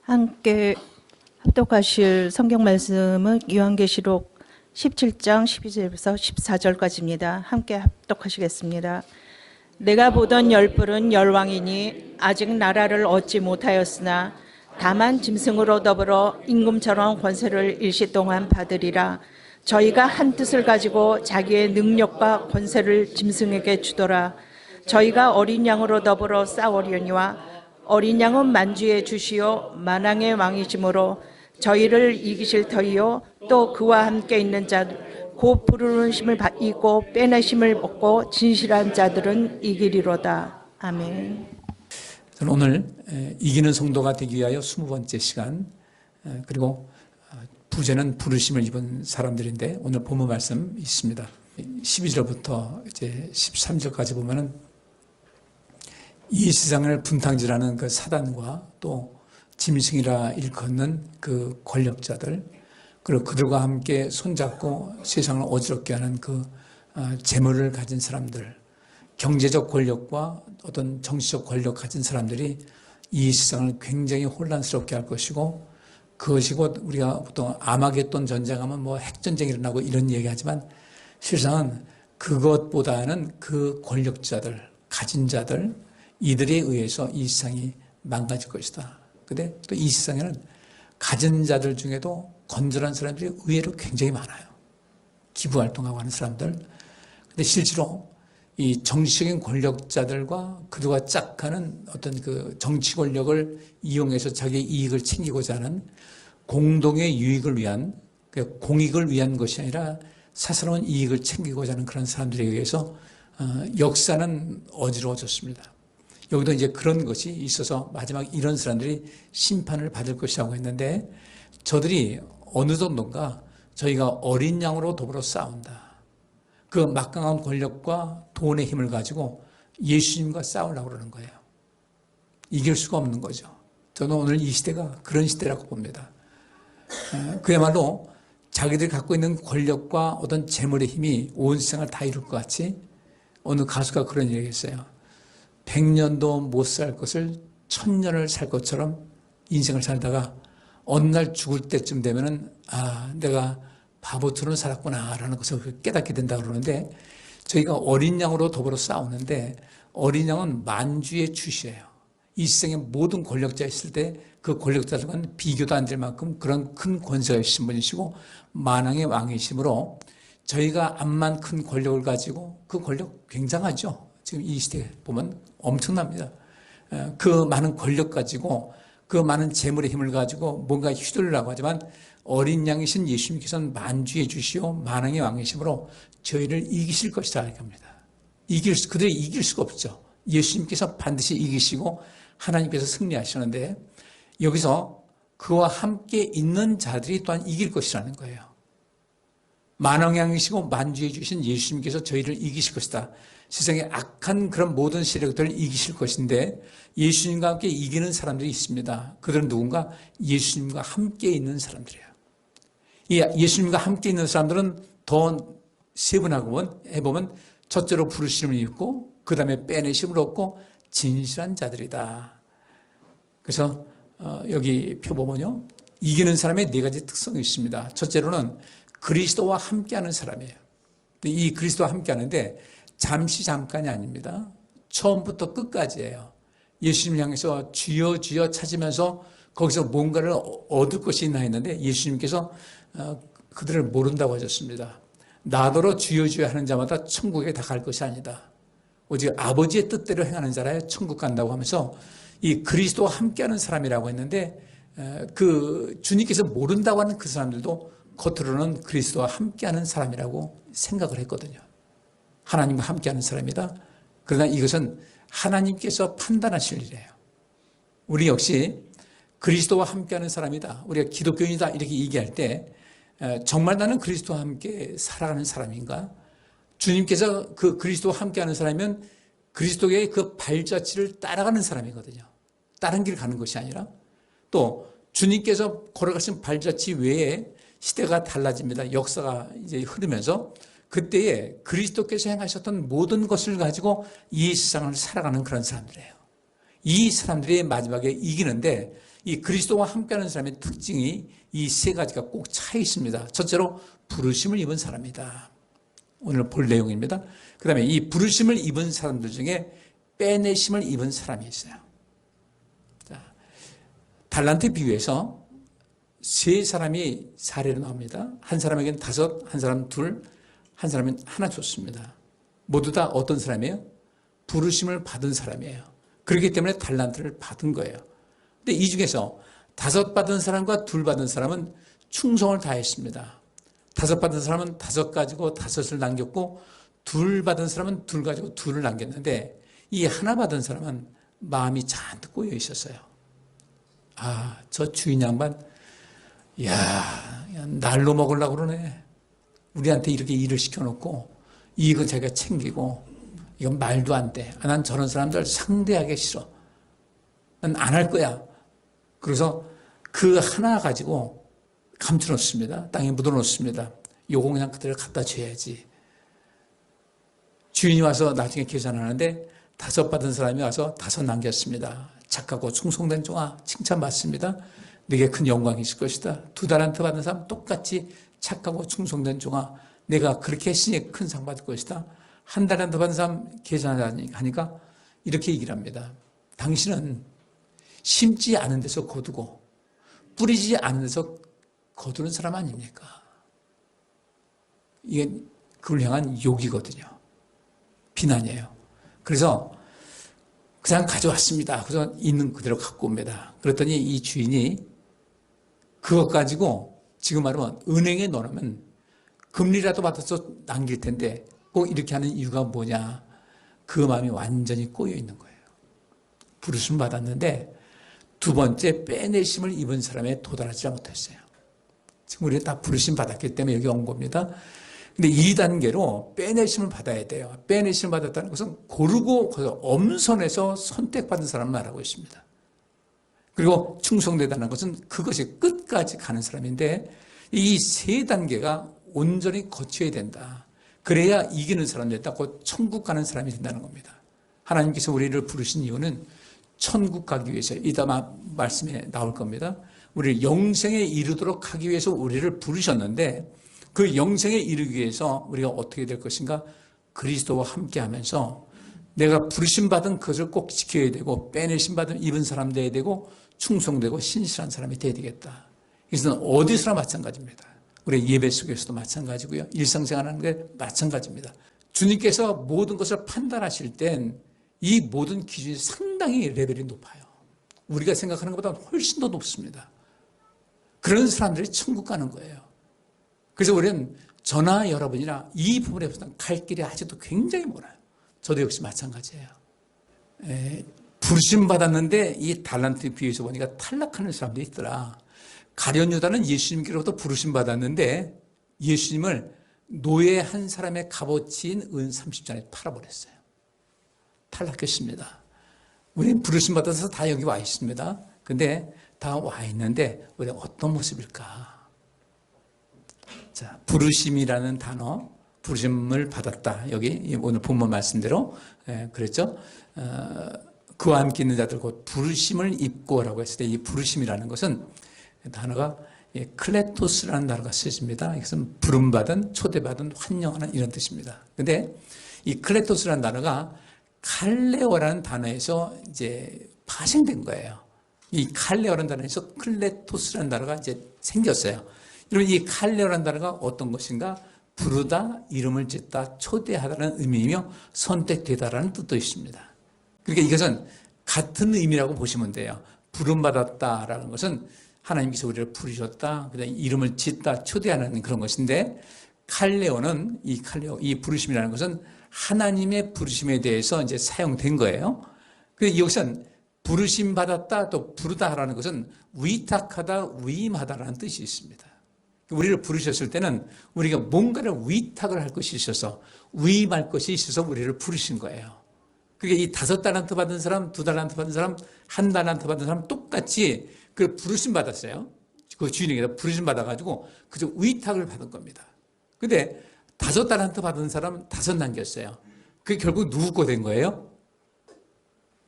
함께 합독하실 성경 말씀은 요한계시록 17장 12절에서 14절까지입니다. 함께 합독하시겠습니다. 내가 보던 열뿔은 열왕이니 아직 나라를 얻지 못하였으나 다만 짐승으로 더불어 임금처럼 권세를 일시동안 받으리라. 저희가 한 뜻을 가지고 자기의 능력과 권세를 짐승에게 주더라. 저희가 어린 양으로 더불어 싸우려니와 어린 양은 만주의 주시요 만왕의 왕이시므로 저희를 이기실 터이요 또 그와 함께 있는 자들 곧 부르는 힘을 입고 빼내심을 먹고 진실한 자들은 이기리로다. 아멘. 저는 오늘 이기는 성도가 되기 위하여 20번째 시간, 그리고 부제는 부르심을 입은 사람들인데 오늘 본문 말씀 있습니다. 12절부터 이제 13절까지 보면은 이 세상을 분탕질하는 그 사단과 또 짐승이라 일컫는 그 권력자들, 그리고 그들과 함께 손잡고 세상을 어지럽게 하는 그 재물을 가진 사람들, 경제적 권력과 어떤 정치적 권력 가진 사람들이 이 세상을 굉장히 혼란스럽게 할 것이고, 그것이 곧 우리가 보통 아마겟돈 전쟁하면 뭐 핵전쟁이 일어나고 이런 얘기하지만 실상은 그것보다는 그 권력자들, 가진 자들, 이들에 의해서 이 세상이 망가질 것이다. 근데 또 이 세상에는 가진 자들 중에도 건전한 사람들이 의외로 굉장히 많아요. 기부활동하고 하는 사람들. 근데 실제로 이 정치적인 권력자들과 그들과 짝하는 어떤 그 정치 권력을 이용해서 자기의 이익을 챙기고자 하는 공동의 유익을 위한, 공익을 위한 것이 아니라 사사로운 이익을 챙기고자 하는 그런 사람들에 의해서 역사는 어지러워졌습니다. 여기도 이제 그런 것이 있어서 마지막 이런 사람들이 심판을 받을 것이라고 했는데, 저들이 어느 정도인가 저희가 어린 양으로 더불어 싸운다. 그 막강한 권력과 돈의 힘을 가지고 예수님과 싸우려고 그러는 거예요. 이길 수가 없는 거죠. 저는 오늘 이 시대가 그런 시대라고 봅니다. 그야말로 자기들이 갖고 있는 권력과 어떤 재물의 힘이 온 세상을 다 이룰 것 같이, 어느 가수가 그런 얘기 했어요. 100년도 못 살 것을 1000년을 살 것처럼 인생을 살다가 어느 날 죽을 때쯤 되면은 내가 바보처럼 살았구나 라는 것을 깨닫게 된다고 그러는데, 저희가 어린 양으로 더불어 싸우는데 어린 양은 만주의 주시예요. 이 세상의 모든 권력자 있을 때 그 권력자들과는 비교도 안 될 만큼 그런 큰 권세가 있으신 분이시고 만왕의 왕이시므로 저희가 암만 큰 권력을 가지고, 그 권력 굉장하죠. 지금 이 시대에 보면 엄청납니다. 그 많은 권력 가지고 그 많은 재물의 힘을 가지고 뭔가 휘둘르려고 하지만 어린 양이신 예수님께서는 만주의 주시오 만왕의 왕이시므로 저희를 이기실 것이다 이렇게 합니다. 그들이 이길 수가 없죠. 예수님께서 반드시 이기시고 하나님께서 승리하시는데, 여기서 그와 함께 있는 자들이 또한 이길 것이라는 거예요. 만왕의 왕이시고 만주의 주신 예수님께서 저희를 이기실 것이다. 세상의 악한 그런 모든 세력들을 이기실 것인데 예수님과 함께 이기는 사람들이 있습니다. 그들은 누군가? 예수님과 함께 있는 사람들이에요. 이 예수님과 함께 있는 사람들은 더 세분하고 해보면 첫째로 부르심을 입고 그 다음에 빼내심을 얻고 진실한 자들이다. 그래서 여기 표 보면요, 이기는 사람의 네 가지 특성이 있습니다. 첫째로는 그리스도와 함께하는 사람이에요. 이 그리스도와 함께하는데 잠시 잠깐이 아닙니다. 처음부터 끝까지예요. 예수님을 향해서 주여 주여 찾으면서 거기서 뭔가를 얻을 것이 있나 했는데 예수님께서 그들을 모른다고 하셨습니다. 나더러 주여 주여 하는 자마다 천국에 다 갈 것이 아니다. 오직 아버지의 뜻대로 행하는 자라야 천국 간다고 하면서 이 그리스도와 함께하는 사람이라고 했는데, 그 주님께서 모른다고 하는 그 사람들도 겉으로는 그리스도와 함께하는 사람이라고 생각을 했거든요. 하나님과 함께하는 사람이다. 그러나 이것은 하나님께서 판단하실 일이에요. 우리 역시 그리스도와 함께하는 사람이다, 우리가 기독교인이다 이렇게 얘기할 때 정말 나는 그리스도와 함께 살아가는 사람인가? 주님께서 그 그리스도와 함께하는 사람이면 그리스도의 그 발자취를 따라가는 사람이거든요. 다른 길 가는 것이 아니라, 또 주님께서 걸어가신 발자취 외에 시대가 달라집니다. 역사가 이제 흐르면서 그때에 그리스도께서 행하셨던 모든 것을 가지고 이 세상을 살아가는 그런 사람들이에요. 이 사람들이 마지막에 이기는데 이 그리스도와 함께하는 사람의 특징이 이 세 가지가 꼭 차 있습니다. 첫째로 부르심을 입은 사람이다. 오늘 볼 내용입니다. 그 다음에 이 부르심을 입은 사람들 중에 빼내심을 입은 사람이 있어요. 자, 달란트 비유에서 세 사람이 사례로 나옵니다. 한 사람에게는 5, 한 사람 2, 한 사람은 하나 줬습니다. 모두 다 어떤 사람이에요? 부르심을 받은 사람이에요. 그렇기 때문에 달란트를 받은 거예요. 근데 이 중에서 5 받은 사람과 2 받은 사람은 충성을 다했습니다. 5 받은 사람은 5 가지고 5을 남겼고 2 받은 사람은 2 가지고 2를 남겼는데 이 하나 받은 사람은 마음이 잔뜩 꼬여 있었어요. 아, 저 주인 양반, 야, 날로 먹으려고 그러네. 우리한테 이렇게 일을 시켜놓고 이익은 자기가 챙기고 이건 말도 안 돼. 난 저런 사람들 상대하기 싫어. 난 안 할 거야. 그래서 그 하나 가지고 감춰놓습니다. 땅에 묻어놓습니다. 요거 그냥 그대로 갖다 줘야지. 주인이 와서 나중에 계산하는데 5 받은 사람이 와서 5 남겼습니다. 착하고 충성된 종아 칭찬받습니다. 내게 큰 영광이 있을 것이다. 2 달란트 받은 사람 똑같이 착하고 충성된 종아 내가 그렇게 했으니 큰 상 받을 것이다. 1 달란트 받은 사람 계산하니까 이렇게 얘기를 합니다. 당신은 심지 않은 데서 거두고 뿌리지 않은 데서 거두는 사람 아닙니까? 이게 그걸 향한 욕이거든요. 비난이에요. 그래서 그냥 가져왔습니다. 그래서 있는 그대로 갖고 옵니다. 그랬더니 이 주인이 그것 가지고 지금 말하면 은행에 넣으면 금리라도 받아서 남길 텐데 꼭 이렇게 하는 이유가 뭐냐. 그 마음이 완전히 꼬여 있는 거예요. 부르심 받았는데 2 번째 빼내심을 입은 사람에 도달하지 못했어요. 지금 우리가 다 부르심 받았기 때문에 여기 온 겁니다. 근데 2단계로 빼내심을 받아야 돼요. 빼내심을 받았다는 것은 고르고 엄선해서 선택받은 사람을 말하고 있습니다. 그리고 충성되다는 것은 그것이 끝까지 가는 사람인데 이 3단계가 온전히 거쳐야 된다. 그래야 이기는 사람이 된다. 곧 천국 가는 사람이 된다는 겁니다. 하나님께서 우리를 부르신 이유는 천국 가기 위해서 이따 말씀에 나올 겁니다. 우리를 영생에 이르도록 하기 위해서 우리를 부르셨는데 그 영생에 이르기 위해서 우리가 어떻게 될 것인가? 그리스도와 함께하면서 내가 부르심받은 것을 꼭 지켜야 되고 빼내심받은 입은 사람 되어야 되고 충성되고 신실한 사람이 되어야 되겠다. 이것은 어디서나 마찬가지입니다. 우리 예배 속에서도 마찬가지고요. 일상생활하는 게 마찬가지입니다. 주님께서 모든 것을 판단하실 땐 이 모든 기준이 상당히 레벨이 높아요. 우리가 생각하는 것보다 훨씬 더 높습니다. 그런 사람들이 천국 가는 거예요. 그래서 우리는 저나 여러분이나 이 부분에 대해서 갈 길이 아직도 굉장히 멀어요. 저도 역시 마찬가지예요. 부르심 받았는데 이 달란트 비유에서 보니까 탈락하는 사람도 있더라. 가룟 유다는 예수님께로부터 부르심 받았는데 예수님을 노예 한 사람의 값어치인 은 30전에 팔아버렸어요. 탈락했습니다. 우리는 부르심 받아서 다 여기 와 있습니다. 근데 다 와 있는데 우리 어떤 모습일까? 자, 부르심이라는 단어, 부르심을 받았다. 여기 오늘 본문 말씀대로 그랬죠. 그와 함께 있는 자들 곧 부르심을 입고라고 했을 때 이 부르심이라는 것은 단어가 클레토스라는 단어가 쓰여집니다. 이것은 부름받은, 초대받은, 환영하는 이런 뜻입니다. 근데 이 클레토스라는 단어가 칼레오라는 단어에서 이제 파생된 거예요. 이 칼레오라는 단어에서 클레토스라는 단어가 이제 생겼어요. 여러분, 이 칼레오라는 단어가 어떤 것인가? 부르다, 이름을 짓다, 초대하다는 의미이며 선택되다라는 뜻도 있습니다. 그러니까 이것은 같은 의미라고 보시면 돼요. 부름받았다라는 것은 하나님께서 우리를 부르셨다, 그다음에 이름을 짓다, 초대하는 그런 것인데 칼레오는 이 부르심이라는 것은 하나님의 부르심에 대해서 이제 사용된 거예요. 그래서 이것은 부르심 받았다 또 부르다라는 것은 위탁하다, 위임하다라는 뜻이 있습니다. 우리를 부르셨을 때는 우리가 뭔가를 위탁을 할 것이 있어서 위임할 것이 있어서 우리를 부르신 거예요. 그게 이 5 달란트 받은 사람, 2 달란트 받은 사람, 1 달란트 받은 사람 똑같이 그 부르심 받았어요. 그 주인에게서 부르심 받아가지고 그저 위탁을 받은 겁니다. 근데 5 달란트 받은 사람 5 남겼어요. 그게 결국 누구 거 된 거예요?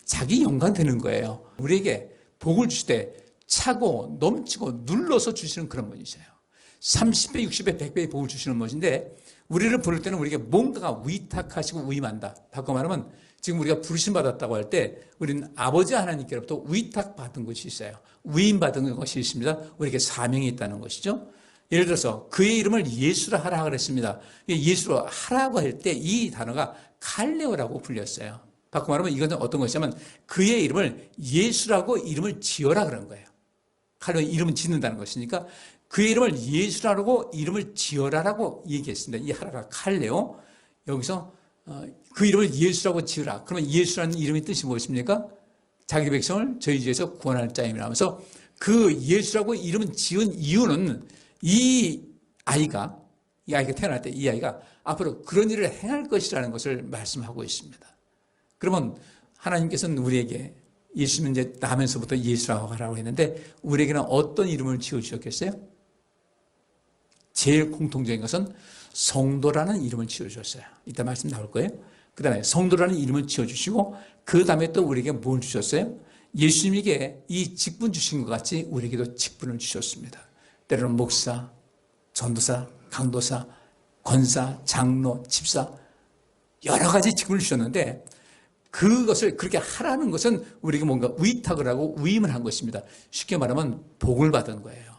자기 영광 되는 거예요. 우리에게 복을 주실 때 차고 넘치고 눌러서 주시는 그런 분이세요. 30배, 60배, 100배의 복을 주시는 분인데 우리를 부를 때는 우리에게 뭔가가 위탁하시고 위임한다. 바꿔 말하면 지금 우리가 부르심 받았다고 할 때 우리는 아버지 하나님께로부터 위탁받은 것이 있어요. 위임받은 것이 있습니다. 우리에게 사명이 있다는 것이죠. 예를 들어서 그의 이름을 예수라 하라 그랬습니다. 예수로 하라고 할 때 이 단어가 칼레오라고 불렸어요. 바꿔 말하면 이건 어떤 것이냐면 그의 이름을 예수라고 이름을 지어라 그런 거예요. 칼레오 이름은 짓는다는 것이니까 그의 이름을 예수라고 이름을 지어라라고 얘기했습니다. 이 하라가 칼레오. 여기서 그 이름을 예수라고 지으라. 그러면 예수라는 이름의 뜻이 무엇입니까? 자기 백성을 저희 죄에서 구원할 자임이라 하면서 그 예수라고 이름을 지은 이유는 이 아이가 태어날 때 이 아이가 앞으로 그런 일을 행할 것이라는 것을 말씀하고 있습니다. 그러면 하나님께서는 우리에게 예수는 이제 나면서부터 예수라고 하라고 했는데 우리에게는 어떤 이름을 지어주셨겠어요? 제일 공통적인 것은 성도라는 이름을 지어주셨어요. 이따 말씀 나올 거예요. 그 다음에 성도라는 이름을 지어주시고 그 다음에 또 우리에게 뭘 주셨어요? 예수님에게 이 직분 주신 것 같이 우리에게도 직분을 주셨습니다. 때로는 목사, 전도사, 강도사, 권사, 장로, 집사 여러 가지 직분을 주셨는데 그것을 그렇게 하라는 것은 우리에게 뭔가 위탁을 하고 위임을 한 것입니다. 쉽게 말하면 복을 받은 거예요.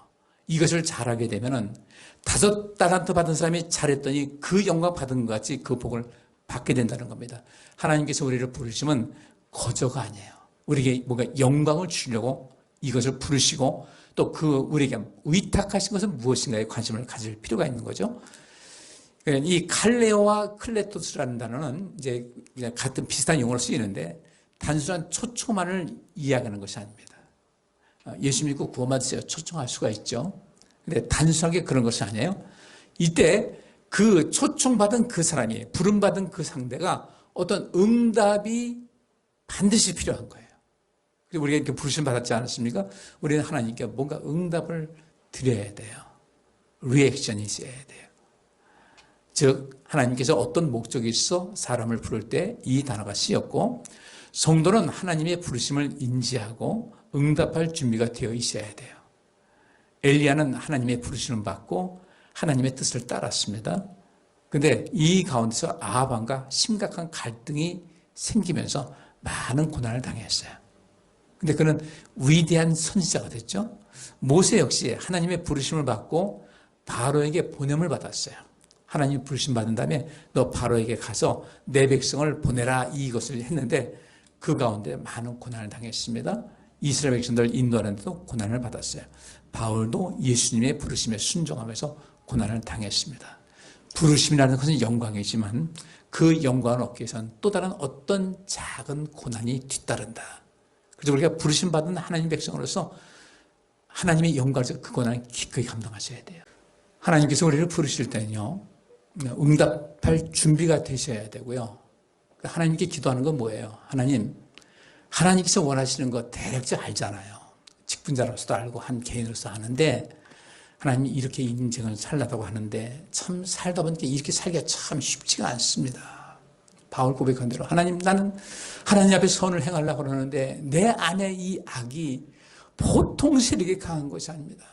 이것을 잘하게 되면은 5달란트 받은 사람이 잘했더니 그 영광 받은 것 같이 그 복을 받게 된다는 겁니다. 하나님께서 우리를 부르시면 거저가 아니에요. 우리에게 뭔가 영광을 주려고 이것을 부르시고 또 그 우리에게 위탁하신 것은 무엇인가에 관심을 가질 필요가 있는 거죠. 이 칼레오와 클레토스라는 단어는 이제 그냥 같은 비슷한 용어로 쓰이는데 단순한 초청만을 이야기하는 것이 아닙니다. 예수 믿고 구원받으세요. 초청할 수가 있죠. 근데 단순하게 그런 것이 아니에요. 이때 그 초청받은 그 사람이 부름받은 그 상대가 어떤 응답이 반드시 필요한 거예요. 그리고 우리가 이렇게 부르심 받았지 않았습니까? 우리는 하나님께 뭔가 응답을 드려야 돼요. 리액션이 있어야 돼요. 즉 하나님께서 어떤 목적이 있어 사람을 부를 때 이 단어가 쓰였고 성도는 하나님의 부르심을 인지하고 응답할 준비가 되어 있어야 돼요. 엘리야는 하나님의 부르심을 받고 하나님의 뜻을 따랐습니다. 그런데 이 가운데서 아합 왕과 심각한 갈등이 생기면서 많은 고난을 당했어요. 근데 그는 위대한 선지자가 됐죠. 모세 역시 하나님의 부르심을 받고 바로에게 보냄을 받았어요. 하나님 부르심 받은 다음에 너 바로에게 가서 내 백성을 보내라 이것을 했는데 그 가운데 많은 고난을 당했습니다. 이스라엘 백성들 인도하는데도 고난을 받았어요. 바울도 예수님의 부르심에 순종하면서 고난을 당했습니다. 부르심이라는 것은 영광이지만 그 영광을 얻기 위해서는 또 다른 어떤 작은 고난이 뒤따른다. 그래서 우리가 부르심 받은 하나님 백성으로서 하나님의 영광에서 그 고난을 기꺼이 감당하셔야 돼요. 하나님께서 우리를 부르실 때는요, 응답할 준비가 되셔야 되고요. 하나님께 기도하는 건 뭐예요? 하나님께서 원하시는 거 대략적 알잖아요. 직분자로서도 알고 한 개인으로서 아는데 하나님이 이렇게 인생을 살라고 하는데 참 살다 보니까 이렇게 살기가 참 쉽지가 않습니다. 바울 고백한 대로 나는 하나님 앞에 선을 행하려고 그러는데 내 안에 이 악이 보통 세력이 강한 것이 아닙니다.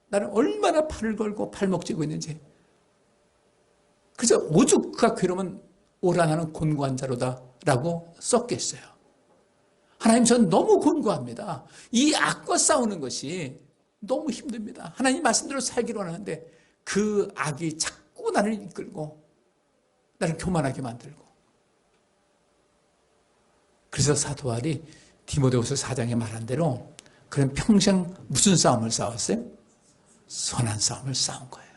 나는 얼마나 팔을 걸고 발목 쥐고 있는지. 그래서 오죽 그가 괴로우면 오라나는 곤고한 자로다라고 썼겠어요. 하나님, 전 너무 곤고합니다. 이 악과 싸우는 것이 너무 힘듭니다. 하나님 말씀대로 살기로 하는데 그 악이 자꾸 나를 이끌고 나를 교만하게 만들고. 그래서 사도 바울이 디모데후서 4장에 말한 대로 그는 평생 무슨 싸움을 싸웠어요? 선한 싸움을 싸운 거예요.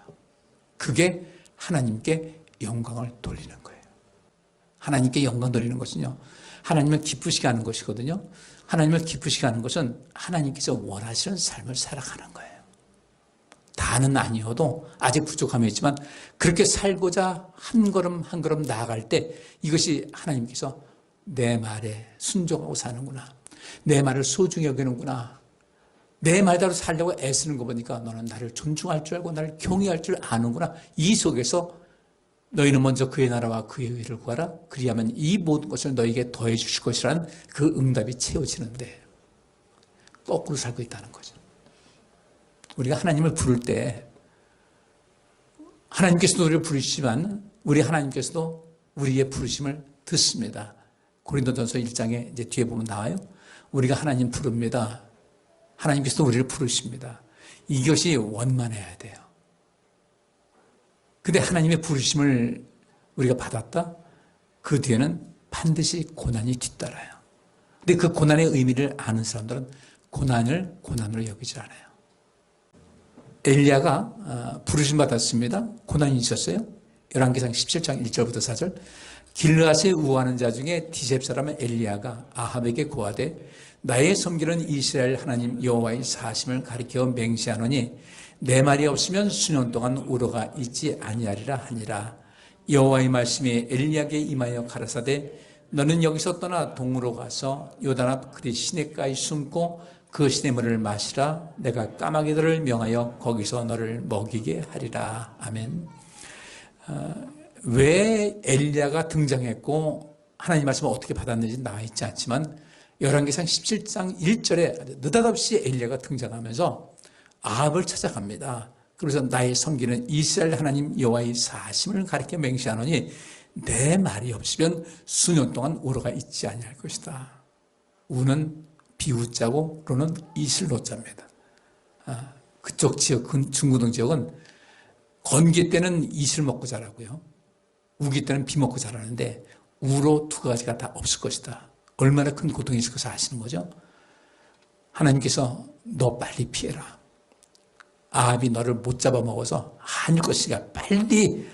그게 하나님께 영광을 돌리는 거예요. 하나님께 영광 돌리는 것은요, 하나님을 기쁘시게 하는 것이거든요. 하나님을 기쁘시게 하는 것은 하나님께서 원하시는 삶을 살아가는 거예요. 다는 아니어도 아직 부족함이 있지만 그렇게 살고자 한 걸음 한 걸음 나아갈 때 이것이 하나님께서 내 말에 순종하고 사는구나. 내 말을 소중히 여기는구나. 내 말대로 살려고 애쓰는 거 보니까 너는 나를 존중할 줄 알고 나를 경외할 줄 아는구나. 이 속에서 너희는 먼저 그의 나라와 그의 의를 구하라. 그리하면 이 모든 것을 너희에게 더해 주실 것이라는 그 응답이 채워지는데 거꾸로 살고 있다는 거죠. 우리가 하나님을 부를 때 하나님께서도 우리를 부르시지만 우리 하나님께서도 우리의 부르심을 듣습니다. 고린도전서 1장에 이제 뒤에 보면 나와요. 우리가 하나님 부릅니다. 하나님께서도 우리를 부르십니다. 이것이 원만해야 돼요. 근데 하나님의 부르심을 우리가 받았다? 그 뒤에는 반드시 고난이 뒤따라요. 근데 그 고난의 의미를 아는 사람들은 고난을 고난으로 여기지 않아요. 엘리야가 부르심 받았습니다. 고난이 있었어요. 열왕기상 17장 1절부터 4절. 길르앗에 우호하는 자 중에 디셉 사람 엘리야가 아합에게 고하되 나의 섬기는 이스라엘 하나님 여호와의 사심을 가리켜 맹세하노니 내 말이 없으면 수년 동안 우로가 있지 아니하리라 하니라. 여호와의 말씀이 엘리야에게 임하여 가라사대 너는 여기서 떠나 동으로 가서 요단 앞 그리 시냇가에 숨고 그 시냇물을 마시라. 내가 까마귀들을 명하여 거기서 너를 먹이게 하리라. 아멘. 왜 엘리야가 등장했고 하나님 말씀을 어떻게 받았는지 나와 있지 않지만 열왕기상 17장 1절에 느닷없이 엘리야가 등장하면서 아합을 찾아갑니다. 그래서 나의 섬기는 이스라엘 하나님 여호와의 사심을 가리켜 맹세하노니 내 말이 없으면 수년 동안 우로가 있지 아니할 것이다. 우는 비우자고 로는 이슬로자입니다. 그쪽 지역 중구동 지역은 건기 때는 이슬 먹고 자라고요. 우기 때는 비 먹고 자라는데 우로 두 가지가 다 없을 것이다. 얼마나 큰 고통이 있을 것을 아시는 거죠? 하나님께서 너 빨리 피해라. 아합이 너를 못 잡아먹어서 한일 것이가 빨리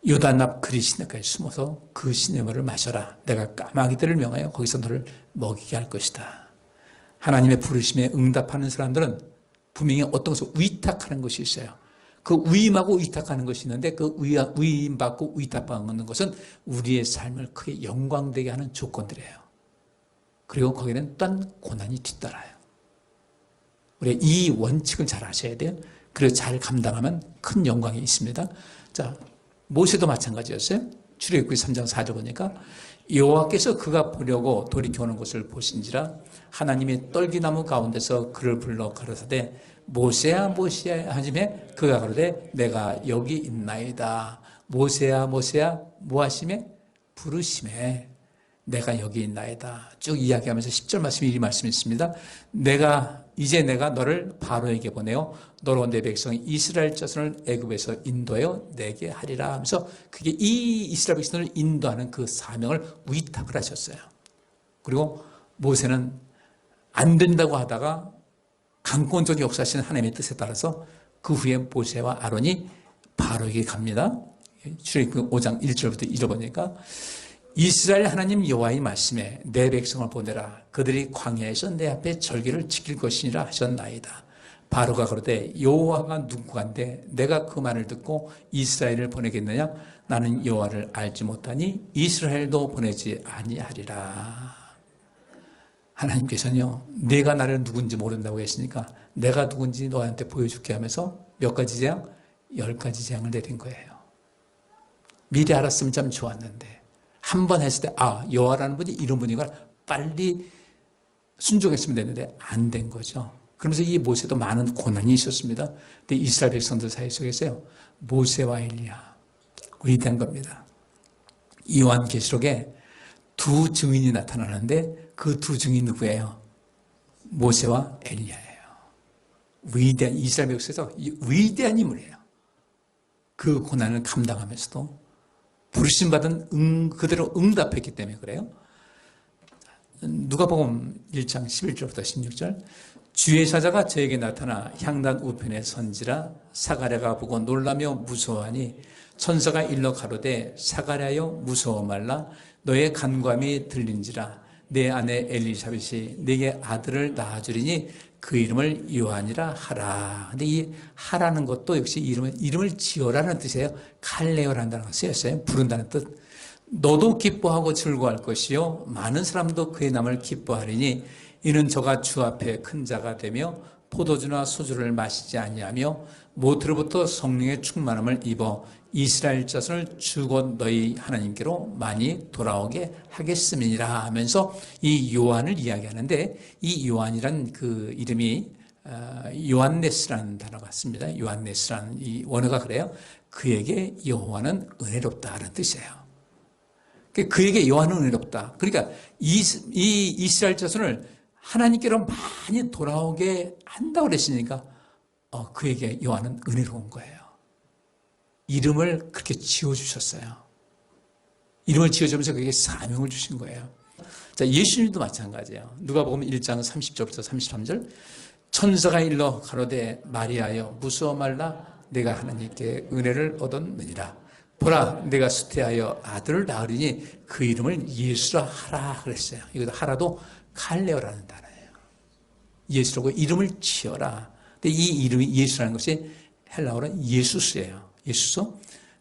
요단 앞 그리 시냇가에 숨어서 그 시냇물을 마셔라. 내가 까마귀들을 명하여 거기서 너를 먹이게 할 것이다. 하나님의 부르심에 응답하는 사람들은 분명히 어떤 것을 위탁하는 것이 있어요. 그 위임하고 위탁하는 것이 있는데 그 위임받고 위탁받는 것은 우리의 삶을 크게 영광되게 하는 조건들이에요. 그리고 거기는 또한 고난이 뒤따라요. 우리 이 원칙을 잘 아셔야 돼요. 그래서 잘 감당하면 큰 영광이 있습니다. 자, 모세도 마찬가지였어요. 출애굽기 3장 4절 보니까 여호와께서 그가 보려고 돌이켜오는 것을 보신지라 하나님이 떨기나무 가운데서 그를 불러 가라사대 모세야 모세야 하심에 그가 가로되 내가 여기 있나이다. 모세야 모세야 뭐하심에 부르심에 내가 여기 있나이다. 쭉 이야기하면서 10절 말씀이 이 말씀이 있습니다. 이제 내가 너를 바로에게 보내어 너로 내 백성 이스라엘 자손을 애굽에서 인도하여 내게 하리라 하면서 그게 이 이스라엘 백성을 인도하는 그 사명을 위탁을 하셨어요. 그리고 모세는 안 된다고 하다가 강권적 역사하시는 하나님의 뜻에 따라서 그 후에 모세와 아론이 바로에게 갑니다. 출애굽기 5장 1절부터 읽어보니까 이스라엘 하나님 여호와의 말씀에 내 백성을 보내라. 그들이 광야에서 내 앞에 절기를 지킬 것이니라 하셨나이다. 바로가 그러되 여호와가 누구간데 내가 그 말을 듣고 이스라엘을 보내겠느냐? 나는 여호와를 알지 못하니 이스라엘도 보내지 아니하리라. 하나님께서는요, 내가 나를 누군지 모른다고 했으니까 내가 누군지 너한테 보여줄게 하면서 몇 가지 재앙? 10가지 재앙을 내린 거예요. 미리 알았으면 참 좋았는데 한 번 했을 때 여호와라는 분이 이런 분이구나 빨리 순종했으면 됐는데 안 된 거죠. 그러면서 이 모세도 많은 고난이 있었습니다. 근데 이스라엘 백성들 사이 속에서요, 모세와 엘리야 위대한 겁니다. 요한계시록에 두 증인이 나타나는데 그 두 증인이 누구예요? 모세와 엘리야예요. 위대한 이스라엘 백성에서 위대한 인물이에요. 그 고난을 감당하면서도 부르심받은 그대로 응답했기 때문에 그래요. 누가복음 1장 11절부터 16절 주의 사자가 저에게 나타나 향단 우편에 선지라 사가랴가 보고 놀라며 무서워하니 천사가 일러 가로되 사가랴여 무서워 말라 너의 간구함이 들린지라 내 아내 엘리사벳이 내게 아들을 낳아주리니 그 이름을 요한이라 하라. 근데 이 하라는 것도 역시 이름을 지어라는 뜻이에요. 칼레오라는 단어가 쓰였어요. 부른다는 뜻. 너도 기뻐하고 즐거워할 것이요 많은 사람도 그의 남을 기뻐하리니 이는 저가 주 앞에 큰 자가 되며 포도주나 소주를 마시지 아니하며 모태로부터 성령의 충만함을 입어 이스라엘 자손을 주곧 너희 하나님께로 많이 돌아오게 하겠음이니라 하면서 이 요한을 이야기하는데, 이 요한이란 그 이름이 요한네스라는 단어가 씁니다. 요한네스라는 이 원어가 그래요. 그에게 여호와는 은혜롭다는 뜻이에요. 그에게 여호와는 은혜롭다. 그러니까 이 이스라엘 자손을 하나님께로 많이 돌아오게 한다고 그랬으니까 그에게 여호와는 은혜로운 거예요. 이름을 그렇게 지어주셨어요. 이름을 지어주면서 그에게 사명을 주신 거예요. 자, 예수님도 마찬가지예요. 누가복음 1장 30절부터 33절. 천사가 일러 가로되 마리아여 무서워 말라, 내가 하나님께 은혜를 얻었느니라. 보라, 내가 수태하여 아들을 낳으리니 그 이름을 예수라 하라 그랬어요. 이것도 하라도 칼레오라는 단어예요. 예수라고 이름을 지어라. 근데 이 이름이 예수라는 것이 헬라어로 예수스예요. 예수서.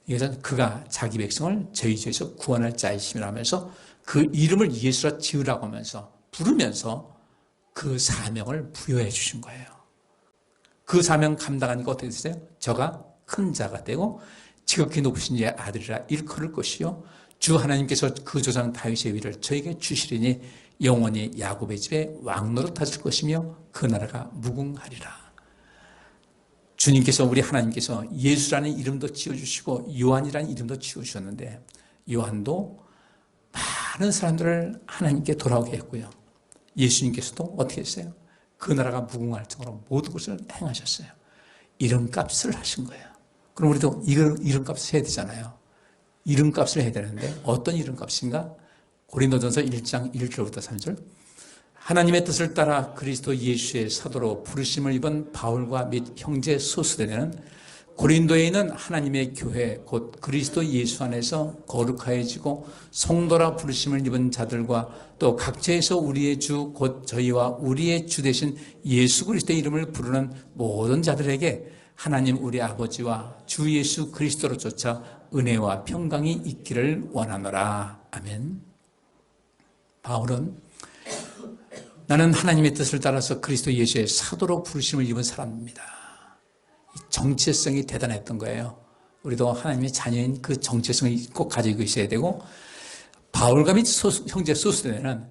이것은 그가 자기 백성을 저희 죄에서 구원할 자이심이라 하면서 그 이름을 예수라 지으라고 하면서 부르면서 그 사명을 부여해 주신 거예요. 그 사명 감당하니까 어떻게 됐어요? 저가 큰 자가 되고 지극히 높으신 이의 아들이라 일컬을 것이요 주 하나님께서 그 조상 다윗의 위를 저에게 주시리니 영원히 야곱의 집에 왕노릇하실 것이며 그 나라가 무궁하리라. 주님께서, 우리 하나님께서 예수라는 이름도 지어주시고 요한이라는 이름도 지어주셨는데, 요한도 많은 사람들을 하나님께 돌아오게 했고요. 예수님께서도 어떻게 했어요? 그 나라가 무궁할 정도로 모든 것을 행하셨어요. 이름값을 하신 거예요. 그럼 우리도 이름값을 해야 되잖아요. 이름값을 해야 되는데 어떤 이름값인가? 고린도전서 1장 1절부터 3절. 하나님의 뜻을 따라 그리스도 예수의 사도로 부르심을 입은 바울과 및 형제 소수대는 고린도에 있는 하나님의 교회 곧 그리스도 예수 안에서 거룩하여지고 성도라 부르심을 입은 자들과 또 각처에서 우리의 주 곧 저희와 우리의 주 되신 예수 그리스도의 이름을 부르는 모든 자들에게 하나님 우리 아버지와 주 예수 그리스도로 쫓아 은혜와 평강이 있기를 원하노라. 아멘. 바울은 나는 하나님의 뜻을 따라서 그리스도 예수의 사도로 부르심을 입은 사람입니다. 정체성이 대단했던 거예요. 우리도 하나님의 자녀인 그 정체성을 꼭 가지고 있어야 되고, 바울과 및 형제 소수대는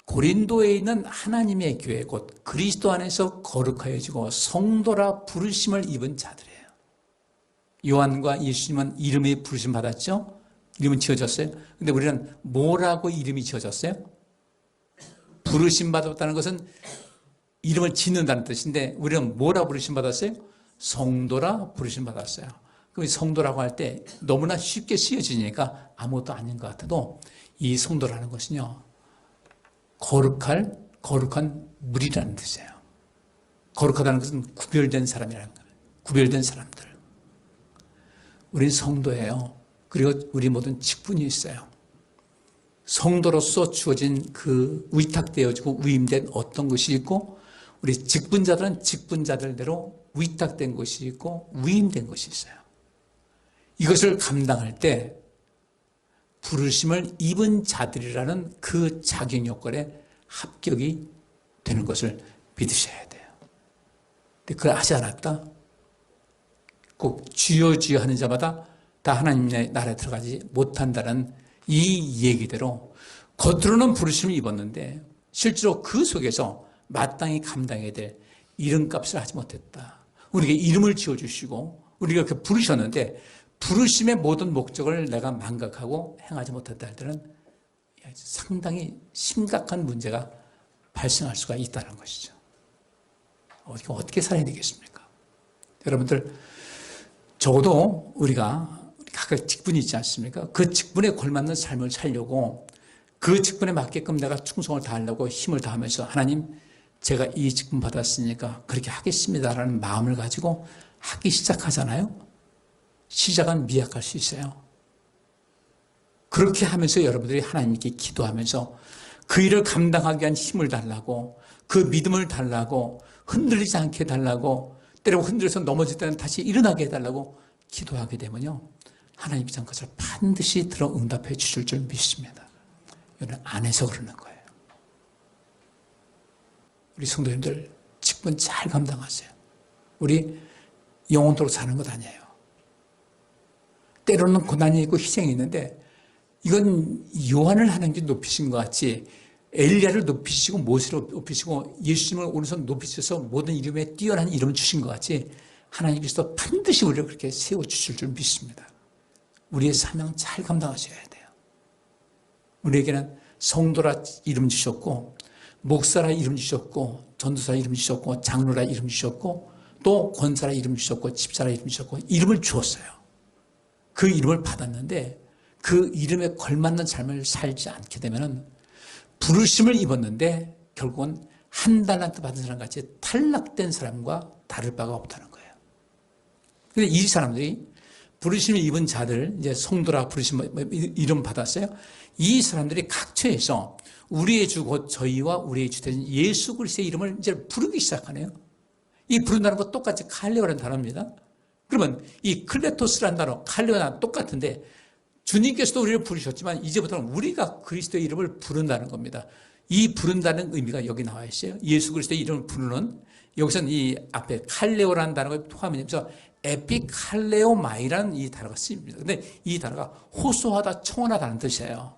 고린도에 있는 하나님의 교회 곧 그리스도 안에서 거룩하여지고 성도라 부르심을 입은 자들이에요. 요한과 예수님은 이름이 부르심 받았죠? 이름은 지어졌어요. 근데 우리는 뭐라고 이름이 지어졌어요? 부르심 받았다는 것은 이름을 짓는다는 뜻인데, 우리는 뭐라 부르심 받았어요? 성도라 부르심 받았어요. 그럼 성도라고 할 때 너무나 쉽게 쓰여지니까 아무것도 아닌 것 같아도, 이 성도라는 것은요, 거룩한 무리라는 뜻이에요. 거룩하다는 것은 구별된 사람이라는 거예요. 구별된 사람들. 우린 성도예요. 그리고 우리 모든 직분이 있어요. 성도로서 주어진 그 위탁되어지고 위임된 어떤 것이 있고, 우리 직분자들은 직분자들대로 위탁된 것이 있고 위임된 것이 있어요. 이것을 감당할 때 부르심을 입은 자들이라는 그 자격 요건에 합격이 되는 것을 믿으셔야 돼요. 근데 그걸 하지 않았다? 꼭 주여 주여 하는 자마다 다 하나님의 나라에 들어가지 못한다는 이 얘기대로 겉으로는 부르심을 입었는데 실제로 그 속에서 마땅히 감당해야 될 이름값을 하지 못했다. 우리에게 이름을 지어주시고 우리가 그렇게 부르셨는데 부르심의 모든 목적을 내가 망각하고 행하지 못했다 할 때는 상당히 심각한 문제가 발생할 수가 있다는 것이죠. 어떻게 살아야 되겠습니까? 여러분들, 적어도 우리가 각각 직분이 있지 않습니까? 그 직분에 걸맞는 삶을 살려고, 그 직분에 맞게끔 내가 충성을 다하려고 힘을 다하면서 하나님, 제가 이 직분 받았으니까 그렇게 하겠습니다라는 마음을 가지고 하기 시작하잖아요. 시작은 미약할 수 있어요. 그렇게 하면서 여러분들이 하나님께 기도하면서 그 일을 감당하기 위한 힘을 달라고, 그 믿음을 달라고, 흔들리지 않게 해달라고, 때로 흔들려서 넘어질 때는 다시 일어나게 해달라고 기도하게 되면요, 하나님께서 그것을 반드시 들어 응답해 주실 줄 믿습니다. 이건 안에서 그러는 거예요. 우리 성도님들 직분 잘 감당하세요. 우리 영원토록 사는 것 아니에요. 때로는 고난이 있고 희생이 있는데 이건 요한을 하나님께 높이신 것 같이 엘리야를 높이시고 모세를 높이시고 예수님을 오른손 높이셔서 모든 이름에 뛰어난 이름을 주신 것 같이 하나님께서 반드시 우리를 그렇게 세워주실 줄 믿습니다. 우리의 사명 잘 감당하셔야 돼요. 우리에게는 성도라 이름 주셨고 목사라 이름 주셨고 전도사 이름 주셨고 장로라 이름 주셨고 또 권사라 이름 주셨고 집사라 이름 주셨고 이름을 주었어요. 그 이름을 받았는데 그 이름에 걸맞는 삶을 살지 않게 되면 부르심을 입었는데 결국은 한 달란트 받은 사람 같이 탈락된 사람과 다를 바가 없다는 거예요. 근데 이 사람들이 부르심을 입은 자들, 이제 성도라 부르심 이름 받았어요. 이 사람들이 각처에서 우리의 주 곧 저희와 우리의 주 되신 예수 그리스도의 이름을 이제 부르기 시작하네요. 이 부른다는 거 똑같이 칼레오라는 단어입니다. 그러면 이 클레토스라는 단어, 칼레오랑 똑같은데 주님께서도 우리를 부르셨지만 이제부터는 우리가 그리스도의 이름을 부른다는 겁니다. 이 부른다는 의미가 여기 나와 있어요. 예수 그리스도의 이름을 부르는 여기서는 이 앞에 칼레오라는 단어가 포함되면서 에피칼레오마이라는 이 단어가 쓰입니다. 근데 이 단어가 호소하다 청원하다는 뜻이에요.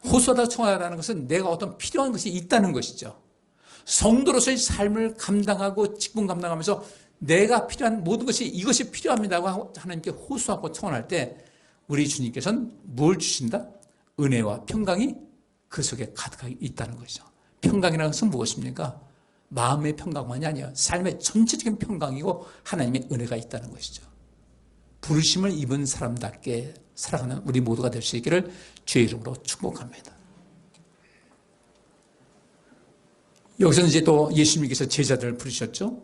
호소하다 청원하다는 것은 내가 어떤 필요한 것이 있다는 것이죠. 성도로서의 삶을 감당하고 직분 감당하면서 내가 필요한 모든 것이 이것이 필요합니다고 하나님께 호소하고 청원할 때 우리 주님께서는 뭘 주신다? 은혜와 평강이 그 속에 가득하게 있다는 것이죠. 평강이라는 것은 무엇입니까? 마음의 평강만이 아니에요. 삶의 전체적인 평강이고 하나님의 은혜가 있다는 것이죠. 부르심을 입은 사람답게 살아가는 우리 모두가 될 수 있기를 주의 이름으로 축복합니다. 여기서는 이제 또 예수님께서 제자들을 부르셨죠.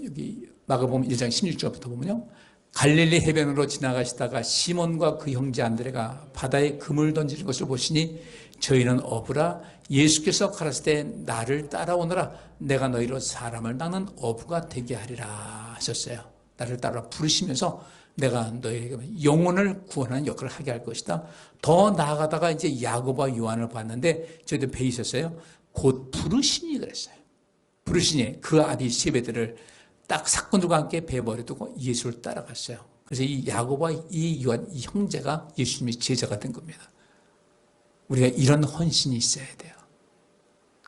여기 마가복음 1장 16절부터 보면요. 갈릴리 해변으로 지나가시다가 시몬과 그 형제 안드레가 바다에 금을 던지는 것을 보시니 저희는 어부라 예수께서 가라사대 때 나를 따라오너라 내가 너희로 사람을 낚는 어부가 되게 하리라 하셨어요. 나를 따라 부르시면서 내가 너희에게 영혼을 구원하는 역할을 하게 할 것이다. 더 나아가다가 이제 야고보와 요한을 봤는데 저희도 배에 있었어요. 곧 부르시니 그랬어요. 부르시니 그 아비 세베드를 딱 사건들과 함께 배에 버려두고 예수를 따라갔어요. 그래서 이 야고보와 이 요한 이 형제가 예수님의 제자가 된 겁니다. 우리가 이런 헌신이 있어야 돼요.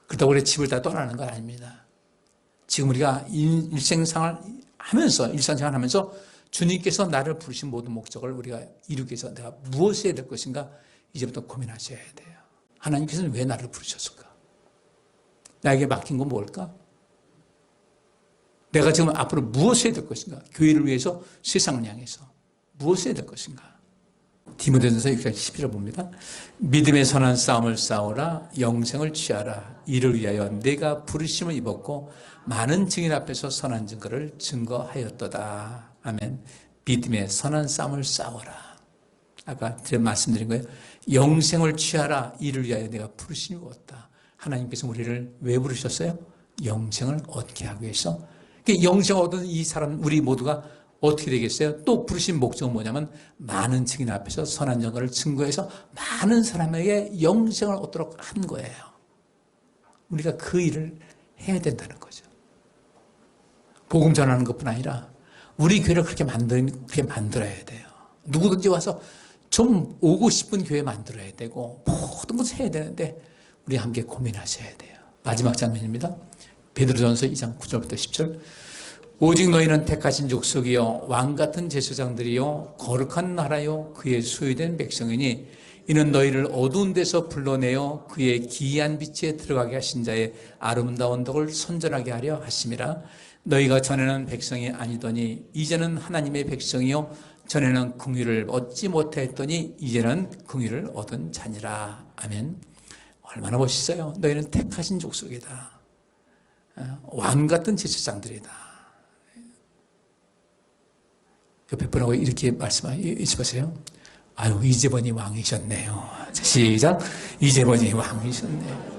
그렇다고 우리 집을 다 떠나는 건 아닙니다. 지금 우리가 일생생활 하면서 주님께서 나를 부르신 모든 목적을 우리가 이루기 위해서 내가 무엇을 해야 될 것인가 이제부터 고민하셔야 돼요. 하나님께서는 왜 나를 부르셨을까? 나에게 맡긴 건 뭘까? 내가 지금 앞으로 무엇을 해야 될 것인가? 교회를 위해서 세상을 향해서 무엇을 해야 될 것인가? 디모데전서 6장 11절 봅니다. 믿음의 선한 싸움을 싸우라 영생을 취하라 이를 위하여 내가 부르심을 입었고 많은 증인 앞에서 선한 증거를 증거하였도다. 아멘. 믿음의 선한 싸움을 싸워라. 아까 말씀드린 거예요. 영생을 취하라 이를 위하여 내가 부르심을 입었다. 하나님께서 우리를 왜 부르셨어요? 영생을 얻게 하기 위해서. 영생을 얻은 이 사람 우리 모두가 어떻게 되겠어요? 또 부르신 목적은 뭐냐면 많은 증인 앞에서 선한 증거를 증거해서 많은 사람에게 영생을 얻도록 한 거예요. 우리가 그 일을 해야 된다는 거죠. 복음 전하는 것뿐 아니라 우리 교회를 그렇게 만들어야 돼요. 누구든지 와서 좀 오고 싶은 교회 만들어야 되고 모든 것을 해야 되는데 우리 함께 고민하셔야 돼요. 마지막 장면입니다. 베드로전서 2장 9절부터 10절. 오직 너희는 택하신 족속이요 왕같은 제사장들이요 거룩한 나라요 그의 소유된 백성이니 이는 너희를 어두운 데서 불러내어 그의 기이한 빛에 들어가게 하신 자의 아름다운 덕을 선전하게 하려 하심이라. 너희가 전에는 백성이 아니더니 이제는 하나님의 백성이요 전에는 긍휼을 얻지 못했더니 이제는 긍휼을 얻은 자니라. 아멘. 얼마나 멋있어요. 너희는 택하신 족속이다. 왕같은 제사장들이다. 옆에 분하고 이렇게 말씀하세요. 아유, 이재번이 왕이셨네요. 시작. 이재번이 왕이셨네요.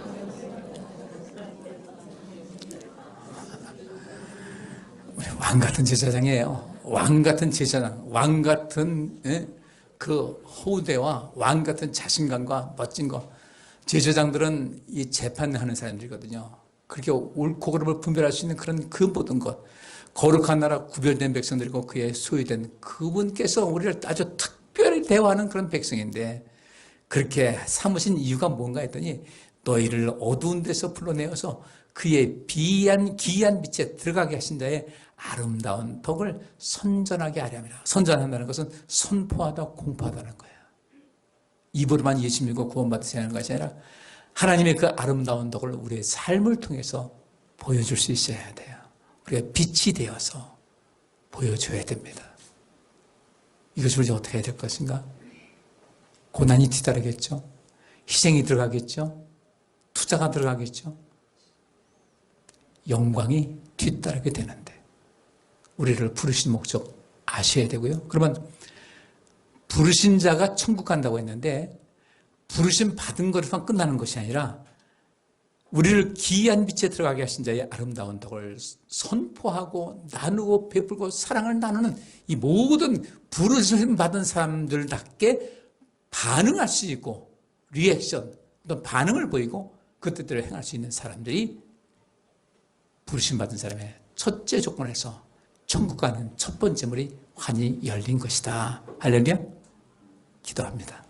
왕같은 제사장이에요. 왕같은 제사장, 왕같은 그 호대와 왕같은 자신감과 멋진 거. 제사장들은 이 재판하는 사람들이거든요. 그렇게 옳고 그름을 분별할 수 있는 그런 그 모든 것. 거룩한 나라 구별된 백성들이고 그의 소유된 그분께서 우리를 아주 특별히 늘 대화하는 그런 백성인데 그렇게 삼으신 이유가 뭔가 했더니 너희를 어두운 데서 불러내어서 그의 기이한 빛에 들어가게 하신 자의 아름다운 덕을 선전하게 하려 함이라. 선전한다는 것은 선포하다, 공포하다는 거예요. 입으로만 예수 믿고 구원받으셔야 하는 것이 아니라 하나님의 그 아름다운 덕을 우리의 삶을 통해서 보여줄 수 있어야 돼요. 우리가 빛이 되어서 보여줘야 됩니다. 이것을 우리가 어떻게 해야 될 것인가? 고난이 뒤따르겠죠. 희생이 들어가겠죠. 투자가 들어가겠죠. 영광이 뒤따르게 되는데 우리를 부르신 목적 아셔야 되고요. 그러면 부르신 자가 천국 간다고 했는데 부르심 받은 것으로만 끝나는 것이 아니라 우리를 기이한 빛에 들어가게 하신 자의 아름다운 덕을 선포하고 나누고 베풀고 사랑을 나누는 이 모든 부르심 받은 사람들답게 반응할 수 있고 리액션, 어떤 반응을 보이고 그 뜻대로 행할 수 있는 사람들이 부르심 받은 사람의 첫째 조건에서 천국 가는 첫 번째 문이 환히 열린 것이다. 할렐루야. 기도합니다.